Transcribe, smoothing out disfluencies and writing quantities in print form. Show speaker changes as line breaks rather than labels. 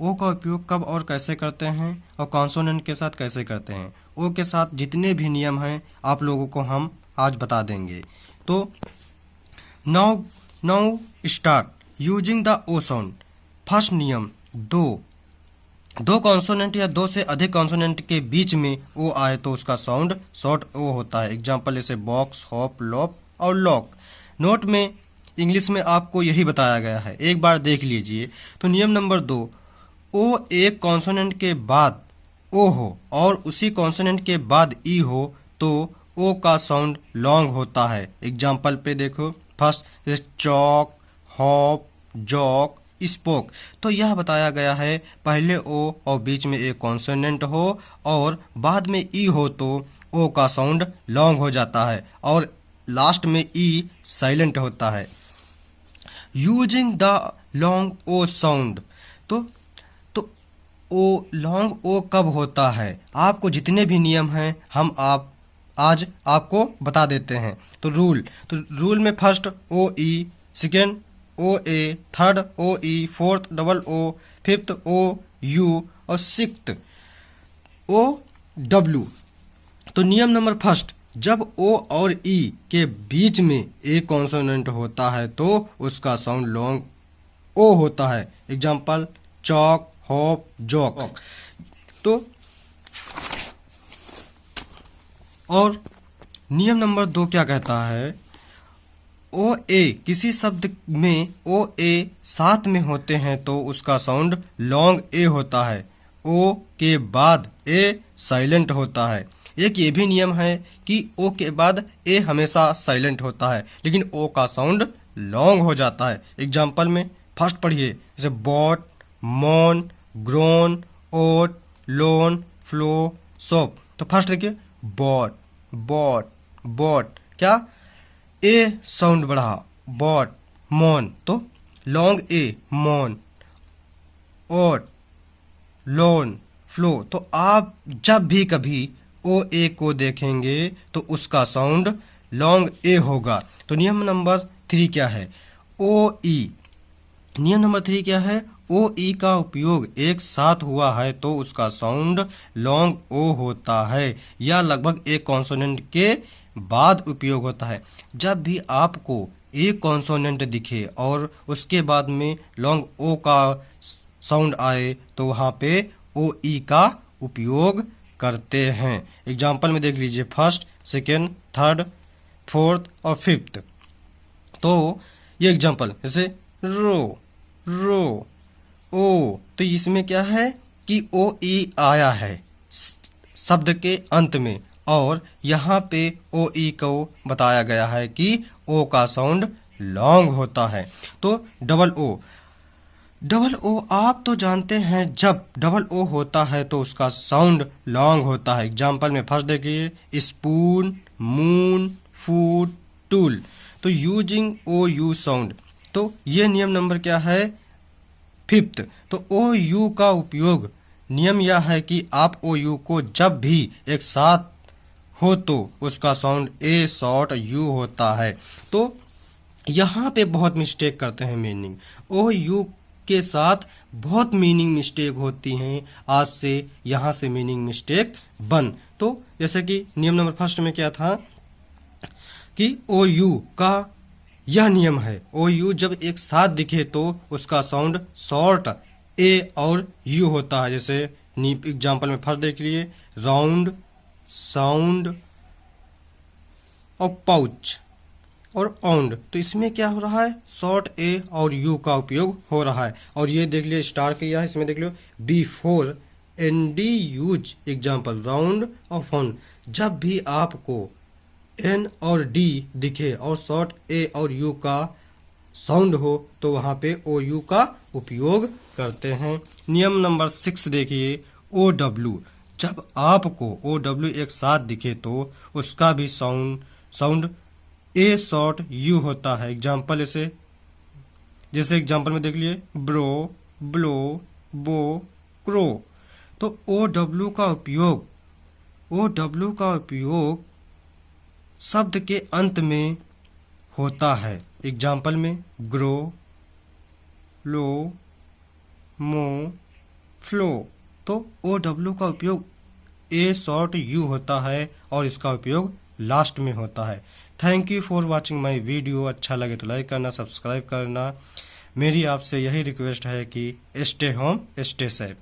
ओ का उपयोग कब और कैसे करते हैं और कॉन्सोनेंट के साथ कैसे करते हैं। ओ के साथ जितने भी नियम हैं आप लोगों को हम आज बता देंगे। तो now now start using the O sound. First नियम, दो दो कॉन्सोनेंट या दो से अधिक कॉन्सोनेंट के बीच में ओ आए तो उसका साउंड शॉर्ट ओ होता है। एग्जाम्पल जैसे बॉक्स, हॉप, लॉप और लॉक। नोट में इंग्लिश में आपको यही बताया गया है, एक बार देख लीजिए। तो नियम नंबर 2, ओ एक कॉन्सोनेंट के बाद ओ हो और उसी कॉन्सोनेंट के बाद ई हो तो ओ का साउंड लॉन्ग होता है। एग्जाम्पल पे देखो, first choke, hope, joke, spoke. तो यह बताया गया है पहले ओ और बीच में एक कॉन्सोनेंट हो और बाद में ई हो तो ओ का साउंड लॉन्ग हो जाता है और लास्ट में ई साइलेंट होता है। Using the long O sound. तो तो ओ लॉन्ग ओ कब होता है, आपको जितने भी नियम हैं हम आज आपको बता देते हैं। तो रूल में first O E, second O A, third O E, fourth double O, fifth O U और सिक्स्थ ओ डब्ल्यू। तो नियम नंबर फर्स्ट, जब ओ और ई के बीच में एक कॉन्सोनेंट होता है तो उसका साउंड लॉन्ग ओ होता है। Example choke, hope, joke. तो और नियम नंबर 2 क्या कहता है, ओ ए किसी शब्द में ओ ए साथ में होते हैं तो उसका साउंड लॉन्ग ए होता है। ओ के बाद ए साइलेंट होता है। एक ये भी नियम है कि ओ के बाद ए हमेशा साइलेंट होता है लेकिन ओ का साउंड लॉन्ग हो जाता है। एग्जाम्पल में फर्स्ट पढ़िए, जैसे बॉट, मॉन, ग्रोन, ओट, लोन, फ्लो, सोप। तो फर्स्ट देखिए, बॉट, बॉट, बॉट, क्या ए साउंड बढ़ा, बॉट, मॉन, तो लॉन्ग ए, मॉन, ओट, लोन, फ्लो। तो आप जब भी कभी ओ ए को देखेंगे तो उसका साउंड लॉन्ग ए होगा। तो नियम नंबर 3 क्या है, ओ ई। नियम नंबर 3 क्या है, ओ ई का उपयोग एक साथ हुआ है तो उसका साउंड लॉन्ग ओ होता है या लगभग एक कॉन्सोनेंट के बाद उपयोग होता है। जब भी आपको एक कॉन्सोनेंट दिखे और उसके बाद में लॉन्ग ओ का साउंड आए तो वहाँ पे ओ ई का उपयोग करते हैं। एग्जाम्पल में देख लीजिए, फर्स्ट, सेकेंड, थर्ड, फोर्थ और फिफ्थ। तो ये एग्जाम्पल जैसे रो, रो, ओ। तो इसमें क्या है कि ओ ई आया है शब्द के अंत में और यहाँ पे ओ ई को बताया गया है कि ओ का साउंड लॉन्ग होता है। तो डबल ओ, डबल ओ आप तो जानते हैं जब डबल ओ होता है तो उसका साउंड लॉन्ग होता है। एग्जाम्पल में फर्स्ट देखिए, स्पून, मून, फूड, टूल। तो यूजिंग ओ यू साउंड। तो ये नियम नंबर क्या है, फिफ्थ। तो ओ यू का उपयोग, नियम यह है कि आप ओ यू को जब भी एक साथ हो तो उसका साउंड ए शॉर्ट यू होता है। तो यहाँ पे बहुत मिस्टेक करते हैं मीनिंग, ओ यू के साथ बहुत मीनिंग मिस्टेक होती हैं। आज से यहाँ से मीनिंग मिस्टेक बंद। तो जैसे कि नियम नंबर फर्स्ट में क्या था कि ओ यू का यह नियम है, ओ यू जब एक साथ दिखे तो उसका साउंड शॉर्ट ए और यू होता है। जैसे एग्जाम्पल में फर्स्ट देख लिए, राउंड, साउंड और पाउच और आउंड। तो इसमें क्या हो रहा है, शॉर्ट ए और यू का उपयोग हो रहा है। और ये देख लियो स्टार किया है, इसमें देख लियो before N D use. Example round और फाउंड। जब भी आपको एन और डी दिखे और शॉर्ट ए और यू का साउंड हो तो वहां पे ओ यू का उपयोग करते हैं। नियम नंबर 6 देखिए, ओ डब्ल्यू। जब आपको ओ डब्ल्यू एक साथ दिखे तो उसका भी साउंड ए शॉर्ट यू होता है। एग्जाम्पल जैसे एग्जाम्पल में देख लिए, ब्रो, ब्लो, बो, क्रो। तो ओ डब्ल्यू का उपयोग शब्द के अंत में होता है। एग्जाम्पल में ग्रो, लो, मो, फ्लो, तो ओ डब्ल्यू का उपयोग ए शॉर्ट यू होता है और इसका उपयोग लास्ट में होता है। Thank you for watching my video. अच्छा लगे तो लाइक करना, सब्सक्राइब करना। मेरी आपसे यही रिक्वेस्ट है कि स्टे होम स्टे सेफ।